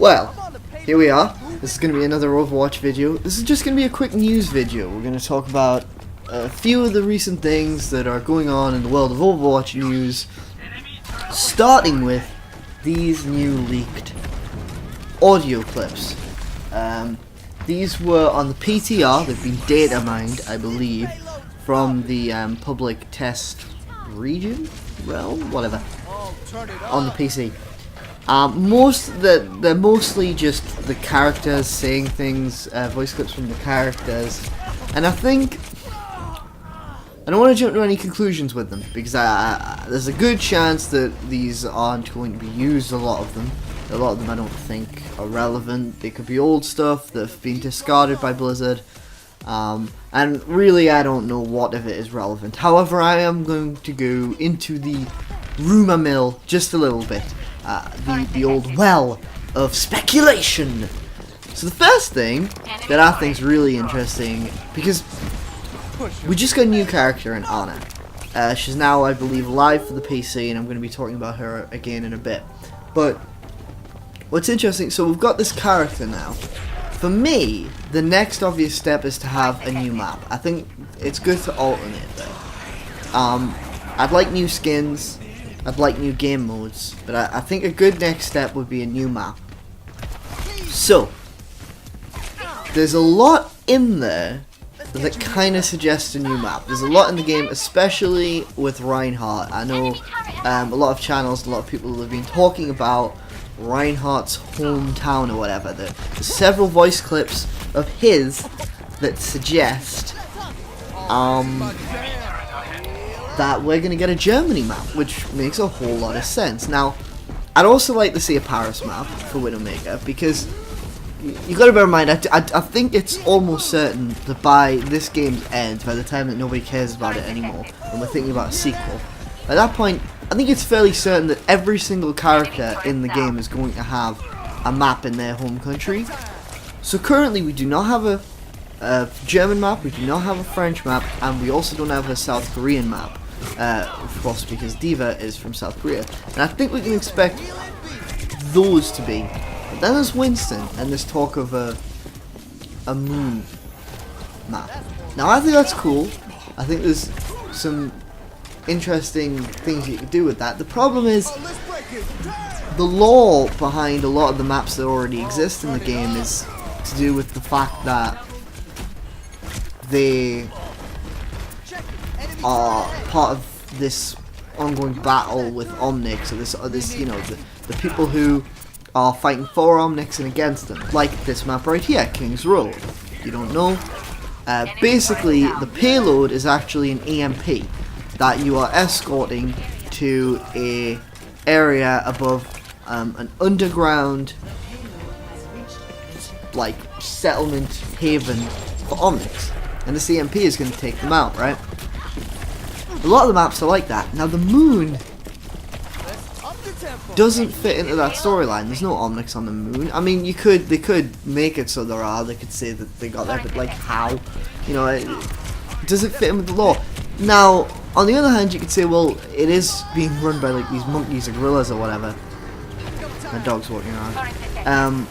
Well, here we are. This is going to be another Overwatch video. This is just going to be a quick news video. We're going to talk about a few of the recent things that are going on in the world of Overwatch news, starting with these new leaked audio clips. These were on the PTR. They've been data mined, I believe, from the public test region, realm, whatever, on the PC. They're mostly just the characters saying things, voice clips from the characters, and I think I don't want to jump to any conclusions with them because there's a good chance that these aren't going to be used. A lot of them I don't think are relevant. They could be old stuff that have been discarded by Blizzard, and really I don't know what of it is relevant. However, I am going to go into the rumor mill just a little bit. The old well of speculation. So the first thing that I think is really interesting, because we just got a new character in Ana. She's now, I believe, live for the PC, and I'm going to be talking about her again in a bit. But what's interesting, so we've got this character now. For me, the next obvious step is to have a new map. I think it's good to alternate though. I'd like new skins. I'd like new game modes, but I think a good next step would be a new map. So, there's a lot in there that kind of suggests a new map. There's a lot in the game, especially with Reinhardt. I know a lot of channels, a lot of people have been talking about Reinhardt's hometown or whatever. There's several voice clips of his that suggest that we're going to get a Germany map, which makes a whole lot of sense. Now, I'd also like to see a Paris map for Widowmaker, because you got to bear in mind, I think it's almost certain that by this game's end, by the time that nobody cares about it anymore, and we're thinking about a sequel, at that point, I think it's fairly certain that every single character in the game is going to have a map in their home country. So currently we do not have a German map, we do not have a French map, and we also don't have a South Korean map. Of course, because D.Va is from South Korea, and I think we can expect those to be. But then there's Winston, and there's talk of a moon map. Now I think that's cool. I think there's some interesting things you can do with that. The problem is the lore behind a lot of the maps that already exist in the game is to do with the fact that they are part of this ongoing battle with Omnics, or this you know, the people who are fighting for Omnics and against them, like this map right here, King's Road. If you don't know, basically the payload is actually an EMP that you are escorting to a area above an underground like settlement haven for Omnics, and this EMP is going to take them out, right? A lot of the maps are like that. Now the moon doesn't fit into that storyline. There's no Omnics on the moon. I mean, they could make it so there are. They could say that they got there, but like how? You know, does it fit in with the lore? Now, on the other hand, you could say, well, it is being run by like these monkeys or gorillas or whatever. My dog's walking around.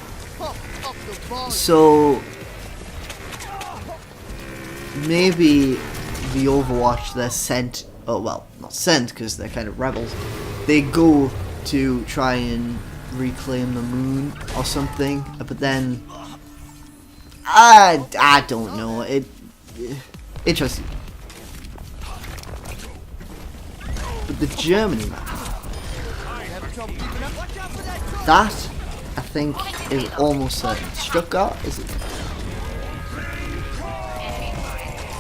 So maybe the Overwatch they're sent, oh well, not sent because they're kind of rebels, they go to try and reclaim the moon or something, but then I don't know, interesting. But the Germany map, that I think is almost certain. Stuttgart, is it?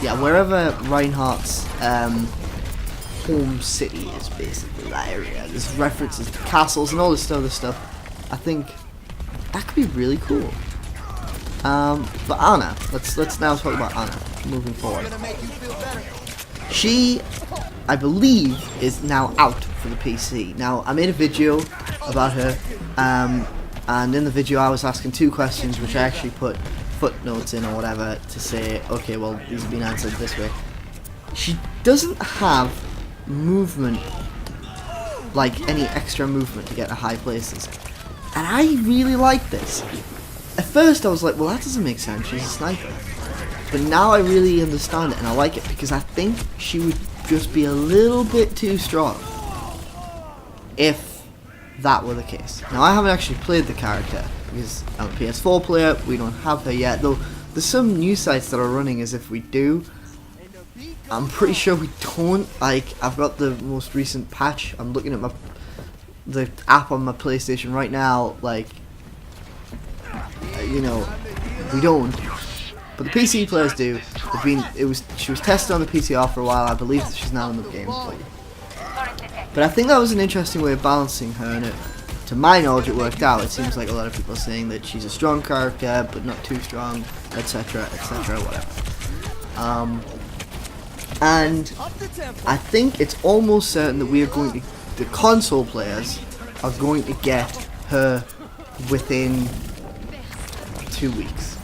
Yeah, wherever Reinhardt's home city is, basically that area. There's references to castles and all this other stuff. I think that could be really cool. But Ana, let's now talk about Ana moving forward. She, I believe, is now out for the PC. Now I made a video about her, and in the video I was asking two questions, which I actually put footnotes in or whatever to say, okay, well, these have been answered this way. She doesn't have movement, like any extra movement to get to high places. And I really like this. At first I was like, well, that doesn't make sense, she's a sniper. But now I really understand it, and I like it, because I think she would just be a little bit too strong if that were the case. Now, I haven't actually played the character, because I'm a PS4 player, we don't have her yet, though there's some news sites that are running as if we do. I'm pretty sure we don't. Like, I've got the most recent patch, I'm looking at the app on my PlayStation right now, like, you know, we don't. But the PC players do. She was tested on the PCR for a while. I believe that she's now in the game. But I think that was an interesting way of balancing her, and to my knowledge, it worked out. It seems like a lot of people are saying that she's a strong character, but not too strong, etc., etc., whatever. And I think it's almost certain that we are going to, the console players are going to get her within 2 weeks.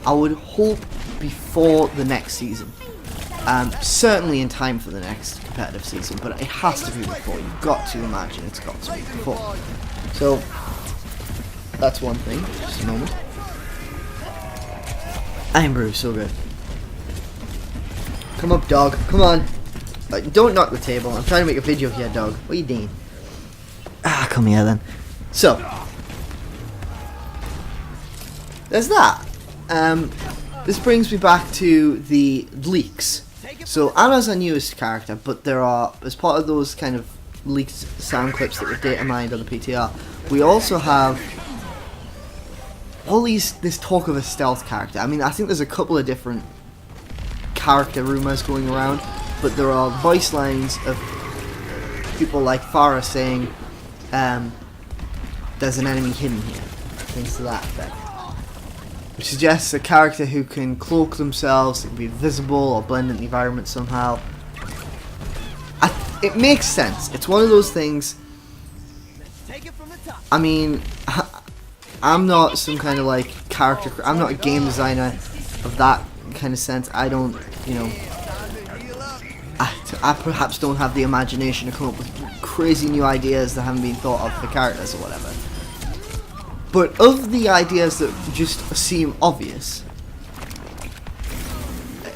I would hope before the next season. Certainly in time for the next competitive season, but it has to be before. You've got to imagine it's got to be before. So, that's one thing. Just a moment. Iron Brew, so good. Come up, dog. Come on. Don't knock the table. I'm trying to make a video here, dog. What are you doing? Ah, come here then. So, there's that. This brings me back to the leaks. So Anna's our newest character, but there are, as part of those kind of leaked sound clips that were data mined on the PTR, we also have all this talk of a stealth character. I mean, I think there's a couple of different character rumors going around, but there are voice lines of people like Farah saying, there's an enemy hidden here, things to that effect. Which suggests a character who can cloak themselves, can be visible or blend in the environment somehow. It makes sense. It's one of those things. I mean, I'm not some kind of like character. I'm not a game designer of that kind of sense. I don't, you know. I perhaps don't have the imagination to come up with crazy new ideas that haven't been thought of for characters or whatever. But of the ideas that just seem obvious,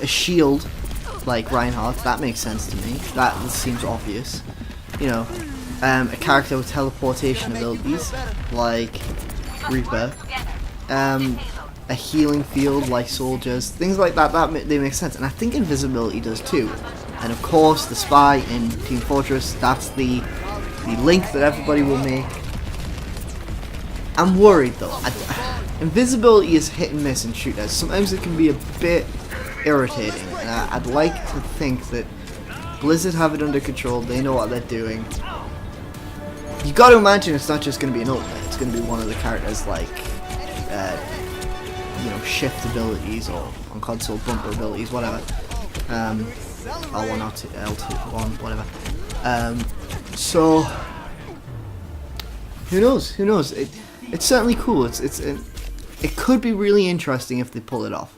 a shield like Reinhardt, that makes sense to me. That seems obvious. You know, a character with teleportation abilities like Reaper, a healing field like soldiers, things like that. They make sense, and I think invisibility does too. And of course, the spy in Team Fortress. That's the link that everybody will make. I'm worried though. Invisibility is hit and miss in shooters. Sometimes it can be a bit irritating, and I'd like to think that Blizzard have it under control. They know what they're doing. You got to imagine it's not just going to be an ultimate. It's going to be one of the characters like, you know, shift abilities or on console bumper abilities, whatever. L1, R2, L2, 1, whatever. So who knows? Who knows? It's certainly cool. It could be really interesting if they pull it off.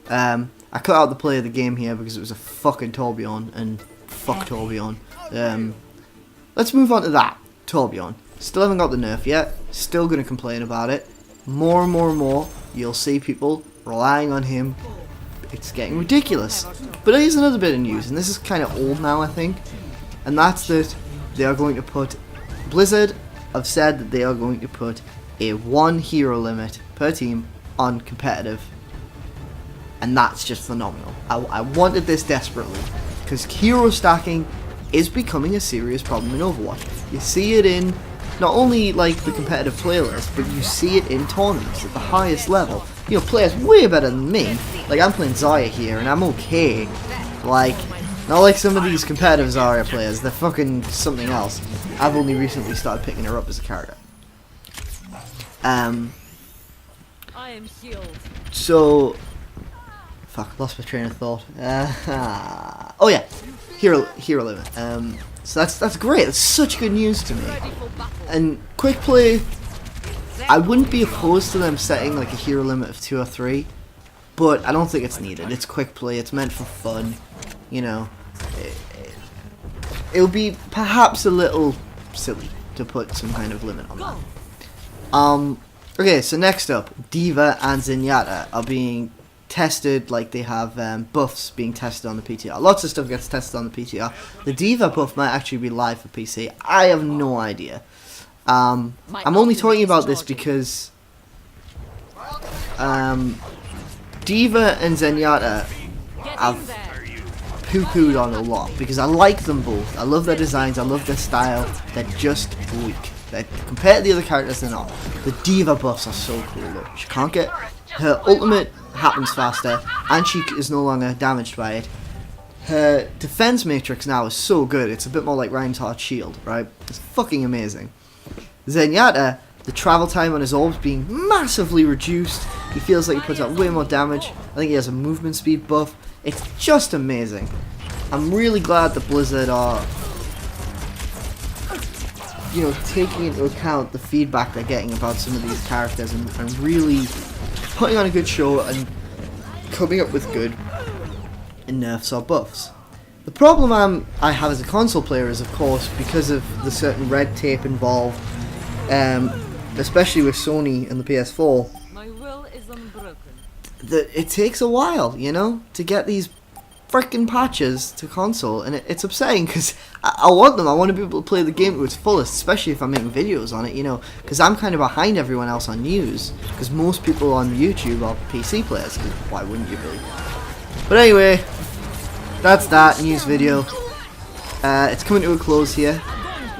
I cut out the play of the game here because it was a fucking Torbjorn, and fuck Torbjorn. Let's move on to that. Torbjorn. Still haven't got the nerf yet. Still gonna complain about it. More and more and more, you'll see people relying on him. It's getting ridiculous. But here's another bit of news, and this is kind of old now, I think. And that's that they are going to put... Blizzard have said that they are going to put a 1 hero limit per team on competitive, and that's just phenomenal. I wanted this desperately, because hero stacking is becoming a serious problem in Overwatch. You see it in not only like the competitive playlist, but you see it in tournaments at the highest level. You know, players way better than me. Like, I'm playing Zarya here and I'm okay. Like, not like some of these competitive Zarya players, they're fucking something else. I've only recently started picking her up as a character. I am healed. So, fuck, lost my train of thought. Oh yeah, hero limit. So that's great. That's such good news to me. And quick play, I wouldn't be opposed to them setting like a hero limit of 2 or 3, but I don't think it's needed. It's quick play. It's meant for fun. You know, it'll be perhaps a little silly to put some kind of limit on that. Okay, so next up, D.Va and Zenyatta are being tested like they have buffs being tested on the PTR. Lots of stuff gets tested on the PTR. The D.Va buff might actually be live for PC. I have no idea. I'm only talking about this because D.Va and Zenyatta I've poo-pooed on a lot because I like them both. I love their designs, I love their style. They're just weak. Compared to the other characters, they're not. The D.Va buffs are so cool though. She can't get... Her ultimate happens faster, and she is no longer damaged by it. Her defense matrix now is so good. It's a bit more like Reinhardt's shield, right? It's fucking amazing. Zenyatta, the travel time on his orbs being massively reduced. He feels like he puts out way more damage. I think he has a movement speed buff. It's just amazing. I'm really glad that Blizzard are, you know, taking into account the feedback they're getting about some of these characters and really putting on a good show and coming up with good nerfs or buffs. The problem I have as a console player is, of course, because of the certain red tape involved, especially with Sony and the PS4, it takes a while, you know, to get these freaking patches to console, and it's upsetting because I want them. I want to be able to play the game to its fullest, especially if I'm making videos on it, you know, because I'm kind of behind everyone else on news, because most people on YouTube are PC players, because why wouldn't you be? But anyway, that's that news video. It's coming to a close here.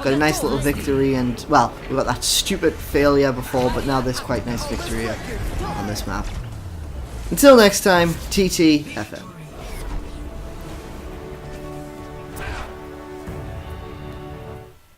Got a nice little victory, and, well, we got that stupid failure before, but now this quite nice victory on this map. Until next time, TTFM.